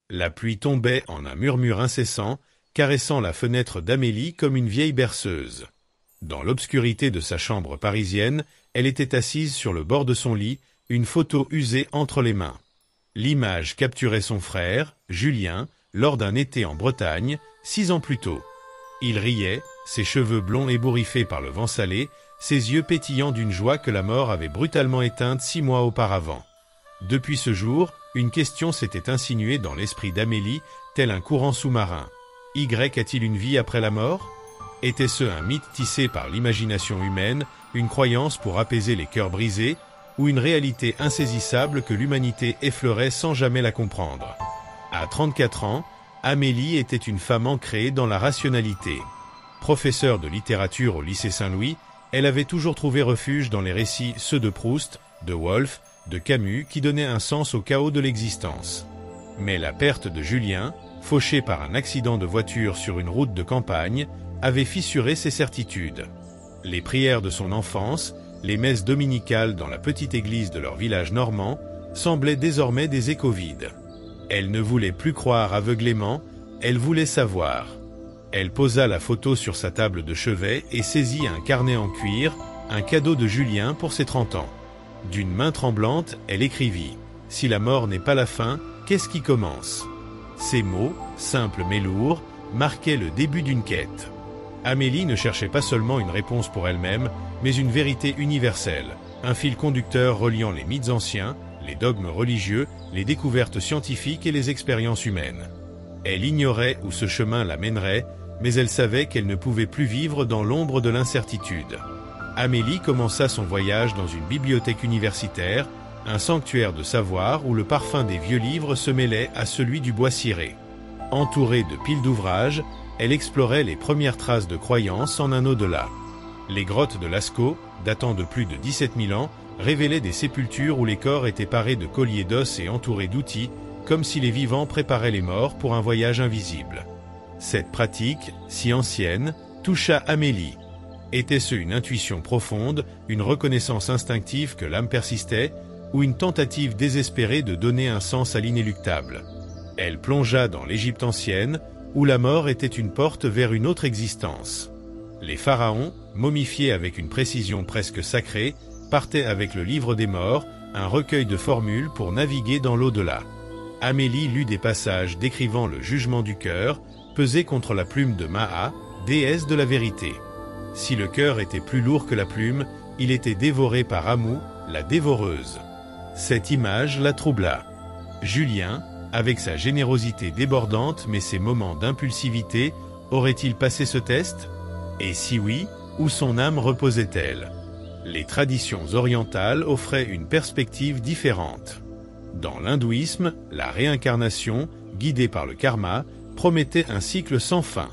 La pluie tombait en un murmure incessant, caressant la fenêtre d'Amélie comme une vieille berceuse. Dans l'obscurité de sa chambre parisienne, elle était assise sur le bord de son lit, une photo usée entre les mains. L'image capturait son frère, Julien, lors d'un été en Bretagne, 6 ans plus tôt. Il riait, ses cheveux blonds ébouriffés par le vent salé, ses yeux pétillants d'une joie que la mort avait brutalement éteinte 6 mois auparavant. Depuis ce jour, une question s'était insinuée dans l'esprit d'Amélie, tel un courant sous-marin. Y a-t-il une vie après la mort ? Était-ce un mythe tissé par l'imagination humaine, une croyance pour apaiser les cœurs brisés, ou une réalité insaisissable que l'humanité effleurait sans jamais la comprendre ? À 34 ans, Amélie était une femme ancrée dans la rationalité. Professeure de littérature au lycée Saint-Louis, elle avait toujours trouvé refuge dans les récits, ceux de Proust, de Woolf, de Camus, qui donnaient un sens au chaos de l'existence. Mais la perte de Julien, fauché par un accident de voiture sur une route de campagne, avait fissuré ses certitudes. Les prières de son enfance, les messes dominicales dans la petite église de leur village normand, semblaient désormais des échos vides. Elle ne voulait plus croire aveuglément, elle voulait savoir. Elle posa la photo sur sa table de chevet et saisit un carnet en cuir, un cadeau de Julien pour ses 30 ans. D'une main tremblante, elle écrivit « Si la mort n'est pas la fin, qu'est-ce qui commence ?» Ces mots, simples mais lourds, marquaient le début d'une quête. Amélie ne cherchait pas seulement une réponse pour elle-même, mais une vérité universelle, un fil conducteur reliant les mythes anciens, les dogmes religieux, les découvertes scientifiques et les expériences humaines. Elle ignorait où ce chemin la mènerait, mais elle savait qu'elle ne pouvait plus vivre dans l'ombre de l'incertitude. Amélie commença son voyage dans une bibliothèque universitaire, un sanctuaire de savoir où le parfum des vieux livres se mêlait à celui du bois ciré. Entourée de piles d'ouvrages, elle explorait les premières traces de croyances en un au-delà. Les grottes de Lascaux, datant de plus de 17 000 ans, révélaient des sépultures où les corps étaient parés de colliers d'os et entourés d'outils, comme si les vivants préparaient les morts pour un voyage invisible. Cette pratique, si ancienne, toucha Amélie. Était-ce une intuition profonde, une reconnaissance instinctive que l'âme persistait, ou une tentative désespérée de donner un sens à l'inéluctable ? Elle plongea dans l'Égypte ancienne, où la mort était une porte vers une autre existence. Les pharaons, momifiés avec une précision presque sacrée, partaient avec le livre des morts, un recueil de formules pour naviguer dans l'au-delà. Amélie lut des passages décrivant le jugement du cœur, pesé contre la plume de Maat, déesse de la vérité. Si le cœur était plus lourd que la plume, il était dévoré par Amou, la dévoreuse. Cette image la troubla. Julien, avec sa générosité débordante mais ses moments d'impulsivité, aurait-il passé ce test ? Et si oui, où son âme reposait-elle ? Les traditions orientales offraient une perspective différente. Dans l'hindouisme, la réincarnation, guidée par le karma, promettait un cycle sans fin.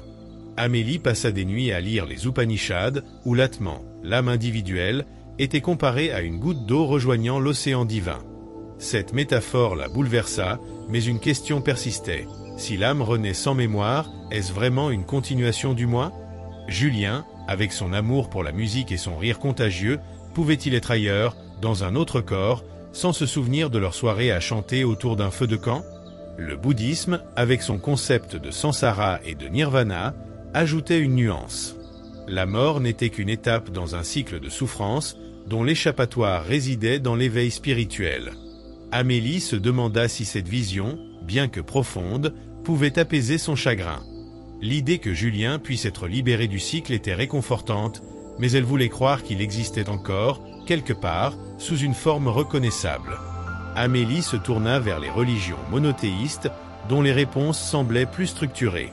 Amélie passa des nuits à lire les Upanishads, où l'atman, l'âme individuelle, était comparée à une goutte d'eau rejoignant l'océan divin. Cette métaphore la bouleversa, mais une question persistait. Si l'âme renaît sans mémoire, est-ce vraiment une continuation du moi ? Julien, avec son amour pour la musique et son rire contagieux, pouvait-il être ailleurs, dans un autre corps, sans se souvenir de leur soirée à chanter autour d'un feu de camp ? Le bouddhisme, avec son concept de samsara et de nirvana, ajoutait une nuance. La mort n'était qu'une étape dans un cycle de souffrance dont l'échappatoire résidait dans l'éveil spirituel. Amélie se demanda si cette vision, bien que profonde, pouvait apaiser son chagrin. L'idée que Julien puisse être libéré du cycle était réconfortante, mais elle voulait croire qu'il existait encore, quelque part, sous une forme reconnaissable. Amélie se tourna vers les religions monothéistes, dont les réponses semblaient plus structurées.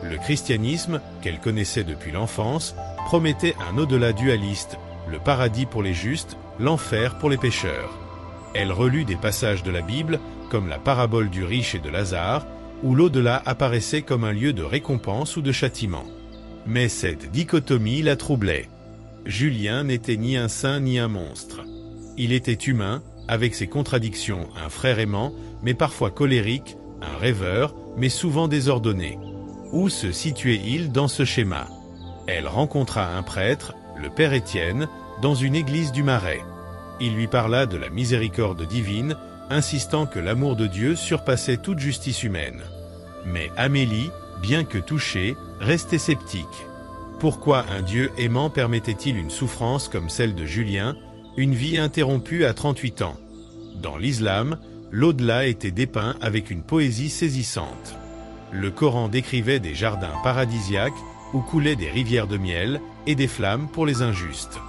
Le christianisme, qu'elle connaissait depuis l'enfance, promettait un au-delà dualiste, le paradis pour les justes, l'enfer pour les pécheurs. Elle relut des passages de la Bible, comme la parabole du riche et de Lazare, où l'au-delà apparaissait comme un lieu de récompense ou de châtiment. Mais cette dichotomie la troublait. Julien n'était ni un saint ni un monstre. Il était humain, avec ses contradictions, un frère aimant, mais parfois colérique, un rêveur, mais souvent désordonné. Où se situait-il dans ce schéma ? Elle rencontra un prêtre, le père Étienne, dans une église du Marais. Il lui parla de la miséricorde divine, insistant que l'amour de Dieu surpassait toute justice humaine. Mais Amélie, bien que touchée, restait sceptique. Pourquoi un Dieu aimant permettait-il une souffrance comme celle de Julien, une vie interrompue à 38 ans? Dans l'islam, l'au-delà était dépeint avec une poésie saisissante. Le Coran décrivait des jardins paradisiaques où coulaient des rivières de miel et des flammes pour les injustes.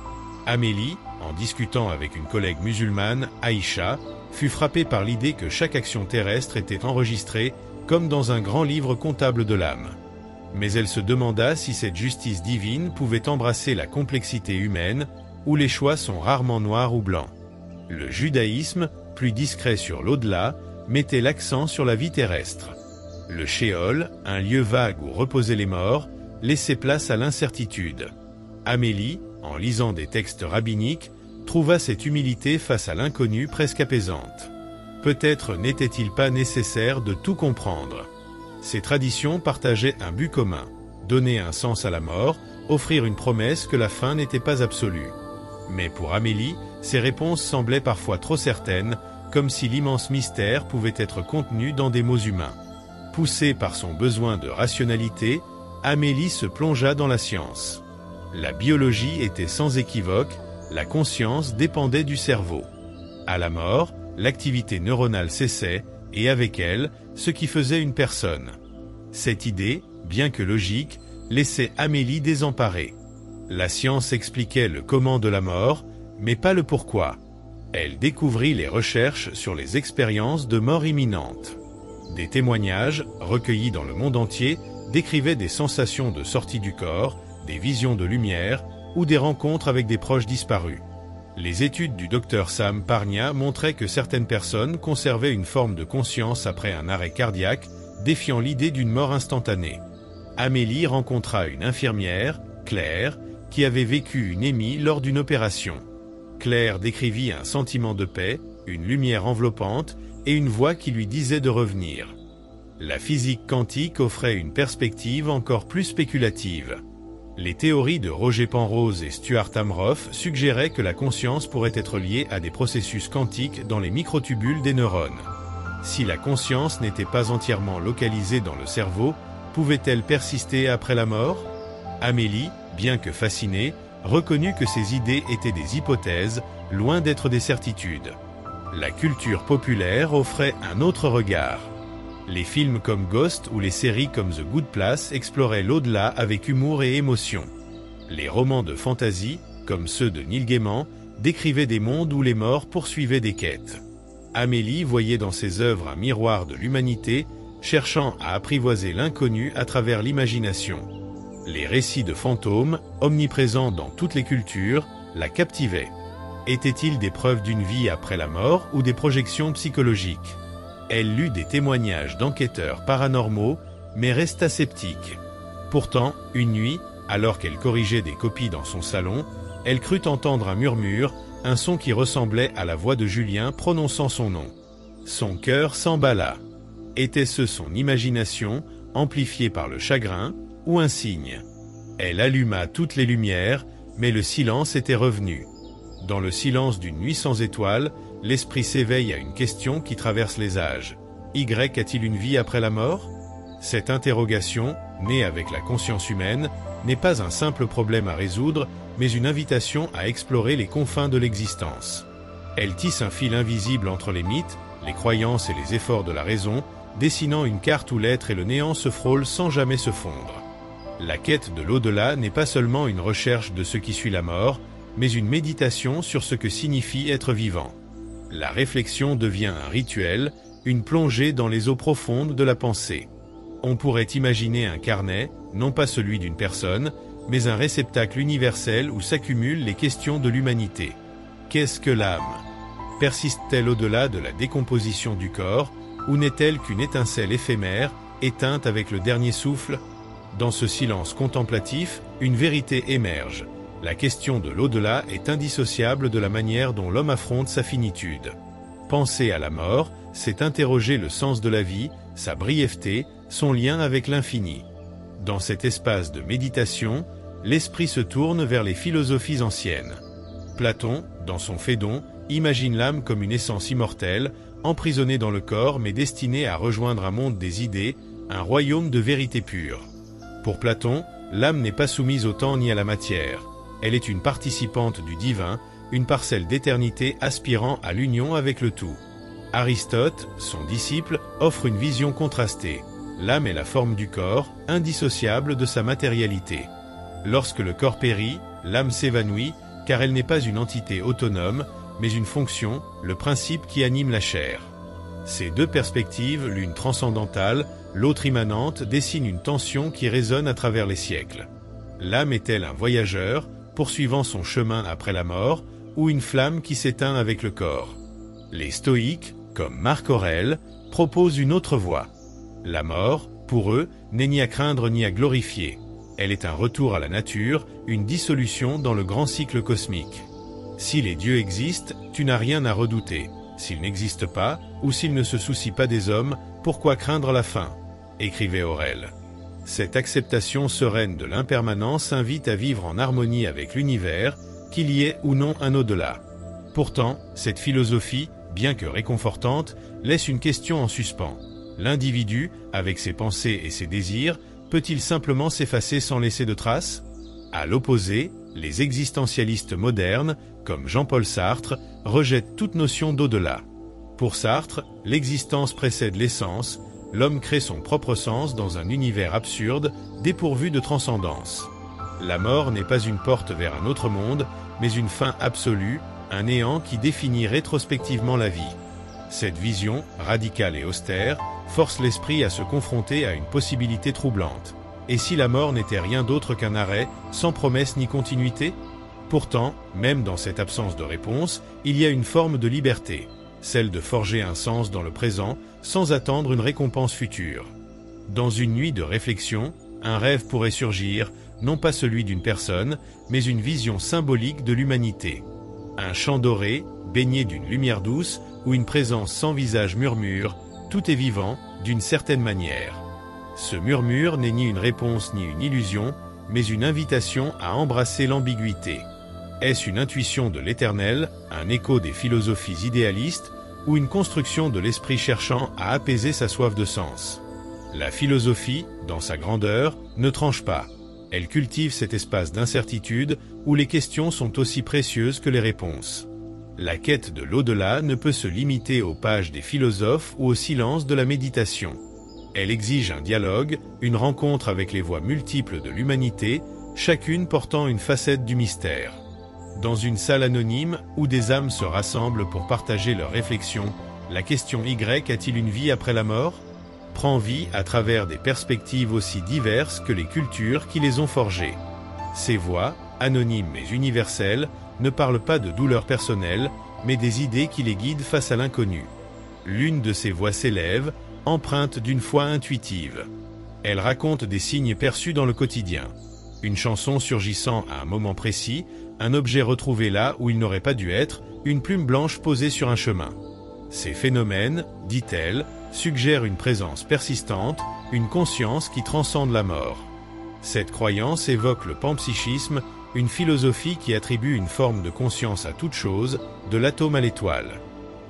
Amélie, en discutant avec une collègue musulmane, Aïcha, fut frappée par l'idée que chaque action terrestre était enregistrée comme dans un grand livre comptable de l'âme. Mais elle se demanda si cette justice divine pouvait embrasser la complexité humaine, où les choix sont rarement noirs ou blancs. Le judaïsme, plus discret sur l'au-delà, mettait l'accent sur la vie terrestre. Le shéol, un lieu vague où reposaient les morts, laissait place à l'incertitude. Amélie, en lisant des textes rabbiniques, trouva cette humilité face à l'inconnu presque apaisante. Peut-être n'était-il pas nécessaire de tout comprendre. Ces traditions partageaient un but commun, donner un sens à la mort, offrir une promesse que la fin n'était pas absolue. Mais pour Amélie, ces réponses semblaient parfois trop certaines, comme si l'immense mystère pouvait être contenu dans des mots humains. Poussée par son besoin de rationalité, Amélie se plongea dans la science. La biologie était sans équivoque, la conscience dépendait du cerveau. À la mort, l'activité neuronale cessait, et avec elle, ce qui faisait une personne. Cette idée, bien que logique, laissait Amélie désemparée. La science expliquait le comment de la mort, mais pas le pourquoi. Elle découvrit les recherches sur les expériences de mort imminente. Des témoignages, recueillis dans le monde entier, décrivaient des sensations de sortie du corps, des visions de lumière ou des rencontres avec des proches disparus. Les études du docteur Sam Parnia montraient que certaines personnes conservaient une forme de conscience après un arrêt cardiaque, défiant l'idée d'une mort instantanée. Amélie rencontra une infirmière, Claire, qui avait vécu une émie lors d'une opération. Claire décrivit un sentiment de paix, une lumière enveloppante et une voix qui lui disait de revenir. La physique quantique offrait une perspective encore plus spéculative. Les théories de Roger Penrose et Stuart Amroff suggéraient que la conscience pourrait être liée à des processus quantiques dans les microtubules des neurones. Si la conscience n'était pas entièrement localisée dans le cerveau, pouvait-elle persister après la mort? Amélie, bien que fascinée, reconnut que ces idées étaient des hypothèses, loin d'être des certitudes. La culture populaire offrait un autre regard. Les films comme Ghost ou les séries comme The Good Place exploraient l'au-delà avec humour et émotion. Les romans de fantasy, comme ceux de Neil Gaiman, décrivaient des mondes où les morts poursuivaient des quêtes. Amélie voyait dans ses œuvres un miroir de l'humanité, cherchant à apprivoiser l'inconnu à travers l'imagination. Les récits de fantômes, omniprésents dans toutes les cultures, la captivaient. Étaient-ils des preuves d'une vie après la mort ou des projections psychologiques? Elle lut des témoignages d'enquêteurs paranormaux, mais resta sceptique. Pourtant, une nuit, alors qu'elle corrigeait des copies dans son salon, elle crut entendre un murmure, un son qui ressemblait à la voix de Julien prononçant son nom. Son cœur s'emballa. Était-ce son imagination, amplifiée par le chagrin, ou un signe? Elle alluma toutes les lumières, mais le silence était revenu. Dans le silence d'une nuit sans étoiles, l'esprit s'éveille à une question qui traverse les âges. Y a-t-il une vie après la mort? Cette interrogation, née avec la conscience humaine, n'est pas un simple problème à résoudre, mais une invitation à explorer les confins de l'existence. Elle tisse un fil invisible entre les mythes, les croyances et les efforts de la raison, dessinant une carte où l'être et le néant se frôlent sans jamais se fondre. La quête de l'au-delà n'est pas seulement une recherche de ce qui suit la mort, mais une méditation sur ce que signifie être vivant. La réflexion devient un rituel, une plongée dans les eaux profondes de la pensée. On pourrait imaginer un carnet, non pas celui d'une personne, mais un réceptacle universel où s'accumulent les questions de l'humanité. Qu'est-ce que l'âme? Persiste-t-elle au-delà de la décomposition du corps, ou n'est-elle qu'une étincelle éphémère, éteinte avec le dernier souffle? Dans ce silence contemplatif, une vérité émerge. La question de l'au-delà est indissociable de la manière dont l'homme affronte sa finitude. Penser à la mort, c'est interroger le sens de la vie, sa brièveté, son lien avec l'infini. Dans cet espace de méditation, l'esprit se tourne vers les philosophies anciennes. Platon, dans son Phédon, imagine l'âme comme une essence immortelle, emprisonnée dans le corps mais destinée à rejoindre un monde des idées, un royaume de vérité pure. Pour Platon, l'âme n'est pas soumise au temps ni à la matière. Elle est une participante du divin, une parcelle d'éternité aspirant à l'union avec le tout. Aristote, son disciple, offre une vision contrastée. L'âme est la forme du corps, indissociable de sa matérialité. Lorsque le corps périt, l'âme s'évanouit, car elle n'est pas une entité autonome, mais une fonction, le principe qui anime la chair. Ces deux perspectives, l'une transcendantale, l'autre immanente, dessinent une tension qui résonne à travers les siècles. L'âme est-elle un voyageur, poursuivant son chemin après la mort, ou une flamme qui s'éteint avec le corps? Les stoïques, comme Marc Aurèle, proposent une autre voie. La mort, pour eux, n'est ni à craindre ni à glorifier. Elle est un retour à la nature, une dissolution dans le grand cycle cosmique. Si les dieux existent, tu n'as rien à redouter. S'ils n'existent pas, ou s'ils ne se soucient pas des hommes, pourquoi craindre la fin? Écrivait Aurèle. Cette acceptation sereine de l'impermanence invite à vivre en harmonie avec l'univers, qu'il y ait ou non un au-delà. Pourtant, cette philosophie, bien que réconfortante, laisse une question en suspens. L'individu, avec ses pensées et ses désirs, peut-il simplement s'effacer sans laisser de traces? À l'opposé, les existentialistes modernes, comme Jean-Paul Sartre, rejettent toute notion d'au-delà. Pour Sartre, l'existence précède l'essence, l'homme crée son propre sens dans un univers absurde, dépourvu de transcendance. La mort n'est pas une porte vers un autre monde, mais une fin absolue, un néant qui définit rétrospectivement la vie. Cette vision, radicale et austère, force l'esprit à se confronter à une possibilité troublante. Et si la mort n'était rien d'autre qu'un arrêt, sans promesse ni continuité? Pourtant, même dans cette absence de réponse, il y a une forme de liberté, celle de forger un sens dans le présent, sans attendre une récompense future. Dans une nuit de réflexion, un rêve pourrait surgir, non pas celui d'une personne, mais une vision symbolique de l'humanité. Un champ doré, baigné d'une lumière douce, ou une présence sans visage murmure, tout est vivant, d'une certaine manière. Ce murmure n'est ni une réponse ni une illusion, mais une invitation à embrasser l'ambiguïté. Est-ce une intuition de l'éternel, un écho des philosophies idéalistes, ou une construction de l'esprit cherchant à apaiser sa soif de sens? La philosophie, dans sa grandeur, ne tranche pas. Elle cultive cet espace d'incertitude où les questions sont aussi précieuses que les réponses. La quête de l'au-delà ne peut se limiter aux pages des philosophes ou au silence de la méditation. Elle exige un dialogue, une rencontre avec les voix multiples de l'humanité, chacune portant une facette du mystère. Dans une salle anonyme où des âmes se rassemblent pour partager leurs réflexions, la question Y a-t-il une vie après la mort? Prend vie à travers des perspectives aussi diverses que les cultures qui les ont forgées. Ces voix, anonymes mais universelles, ne parlent pas de douleurs personnelles, mais des idées qui les guident face à l'inconnu. L'une de ces voix s'élève, empreinte d'une foi intuitive. Elle raconte des signes perçus dans le quotidien. Une chanson surgissant à un moment précis, un objet retrouvé là où il n'aurait pas dû être, une plume blanche posée sur un chemin. Ces phénomènes, dit-elle, suggèrent une présence persistante, une conscience qui transcende la mort. Cette croyance évoque le panpsychisme, une philosophie qui attribue une forme de conscience à toute chose, de l'atome à l'étoile.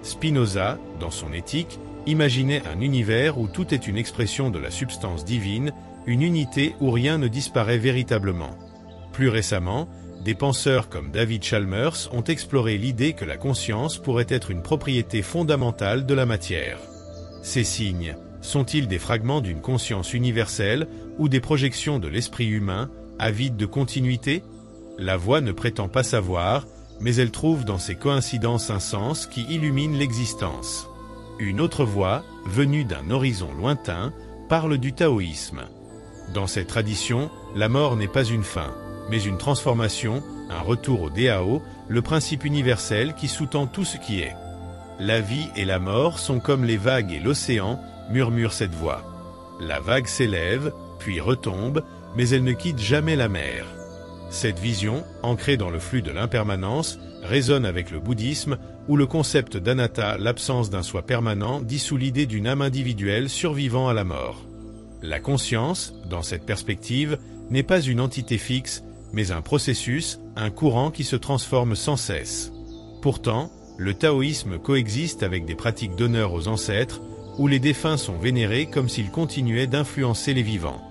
Spinoza, dans son Éthique, imaginait un univers où tout est une expression de la substance divine, une unité où rien ne disparaît véritablement. Plus récemment, des penseurs comme David Chalmers ont exploré l'idée que la conscience pourrait être une propriété fondamentale de la matière. Ces signes, sont-ils des fragments d'une conscience universelle ou des projections de l'esprit humain, avides de continuité? La voix ne prétend pas savoir, mais elle trouve dans ces coïncidences un sens qui illumine l'existence. Une autre voix, venue d'un horizon lointain, parle du taoïsme. Dans cette tradition, la mort n'est pas une fin, mais une transformation, un retour au Dao, le principe universel qui sous-tend tout ce qui est. La vie et la mort sont comme les vagues et l'océan, murmure cette voix. La vague s'élève, puis retombe, mais elle ne quitte jamais la mer. Cette vision, ancrée dans le flux de l'impermanence, résonne avec le bouddhisme, où le concept d'anatta, l'absence d'un soi permanent, dissout l'idée d'une âme individuelle survivant à la mort. La conscience, dans cette perspective, n'est pas une entité fixe, mais un processus, un courant qui se transforme sans cesse. Pourtant, Le taoïsme coexiste avec des pratiques d'honneur aux ancêtres, où les défunts sont vénérés comme s'ils continuaient d'influencer les vivants.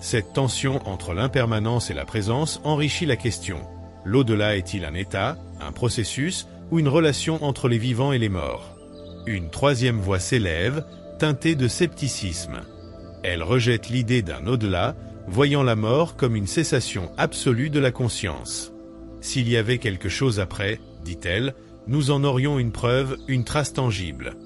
Cette tension entre l'impermanence et la présence enrichit la question. L'au-delà est-il un état, un processus ou une relation entre les vivants et les morts? Une troisième voix s'élève, teintée de scepticisme. Elle rejette l'idée d'un au-delà, voyant la mort comme une cessation absolue de la conscience. S'il y avait quelque chose après, dit-elle, nous en aurions une preuve, une trace tangible.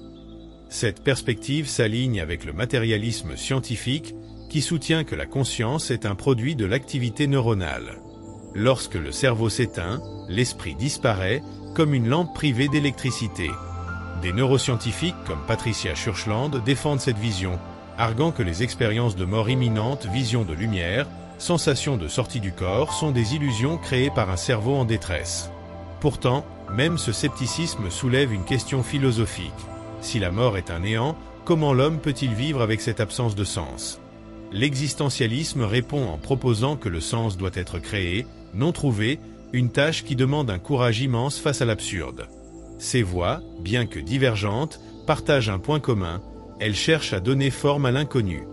Cette perspective s'aligne avec le matérialisme scientifique qui soutient que la conscience est un produit de l'activité neuronale. Lorsque le cerveau s'éteint, l'esprit disparaît comme une lampe privée d'électricité. Des neuroscientifiques comme Patricia Churchland défendent cette vision, arguant que les expériences de mort imminente, vision de lumière, sensation de sortie du corps sont des illusions créées par un cerveau en détresse. Pourtant, même ce scepticisme soulève une question philosophique. Si la mort est un néant, comment l'homme peut-il vivre avec cette absence de sens? L'existentialisme répond en proposant que le sens doit être créé, non trouvé, une tâche qui demande un courage immense face à l'absurde. Ces voix, bien que divergentes, partagent un point commun, elles cherchent à donner forme à l'inconnu.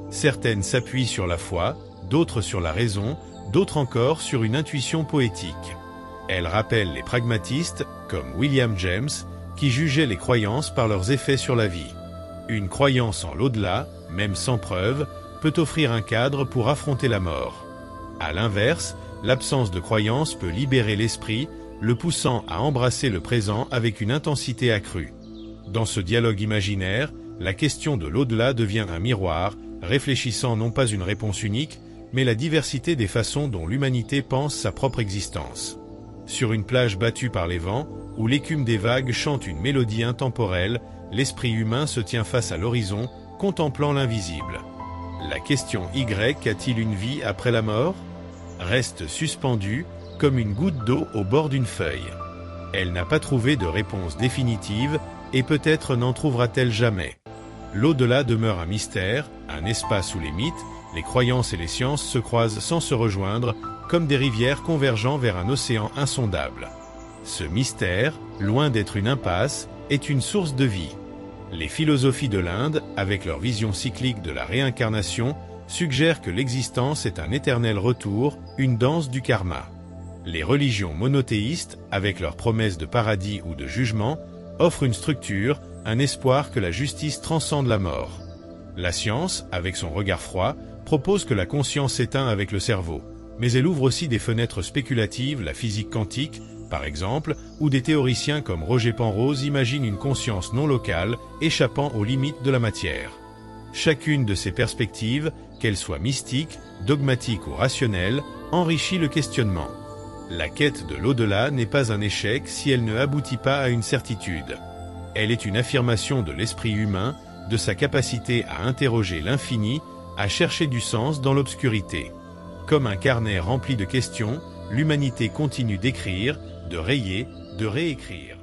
Certaines s'appuient sur la foi, d'autres sur la raison, d'autres encore sur une intuition poétique. Elles rappellent les pragmatistes, comme William James, qui jugeaient les croyances par leurs effets sur la vie. Une croyance en l'au-delà, même sans preuve, peut offrir un cadre pour affronter la mort. À l'inverse, l'absence de croyance peut libérer l'esprit, le poussant à embrasser le présent avec une intensité accrue. Dans ce dialogue imaginaire, la question de l'au-delà devient un miroir, réfléchissant non pas une réponse unique, mais la diversité des façons dont l'humanité pense sa propre existence. Sur une plage battue par les vents, où l'écume des vagues chante une mélodie intemporelle, l'esprit humain se tient face à l'horizon, contemplant l'invisible. La question Y, a-t-il une vie après la mort? Reste suspendue, comme une goutte d'eau au bord d'une feuille. Elle n'a pas trouvé de réponse définitive, et peut-être n'en trouvera-t-elle jamais. L'au-delà demeure un mystère, un espace où les mythes, les croyances et les sciences se croisent sans se rejoindre, comme des rivières convergeant vers un océan insondable. Ce mystère, loin d'être une impasse, est une source de vie. Les philosophies de l'Inde, avec leur vision cyclique de la réincarnation, suggèrent que l'existence est un éternel retour, une danse du karma. Les religions monothéistes, avec leurs promesses de paradis ou de jugement, offrent une structure, un espoir que la justice transcende la mort. La science, avec son regard froid, propose que la conscience s'éteint avec le cerveau, mais elle ouvre aussi des fenêtres spéculatives, la physique quantique, par exemple, où des théoriciens comme Roger Penrose imaginent une conscience non locale, échappant aux limites de la matière. Chacune de ces perspectives, qu'elles soient mystiques, dogmatiques ou rationnelles, enrichit le questionnement. La quête de l'au-delà n'est pas un échec si elle ne aboutit pas à une certitude. Elle est une affirmation de l'esprit humain, de sa capacité à interroger l'infini, à chercher du sens dans l'obscurité. Comme un carnet rempli de questions, l'humanité continue d'écrire, de rayer, de réécrire.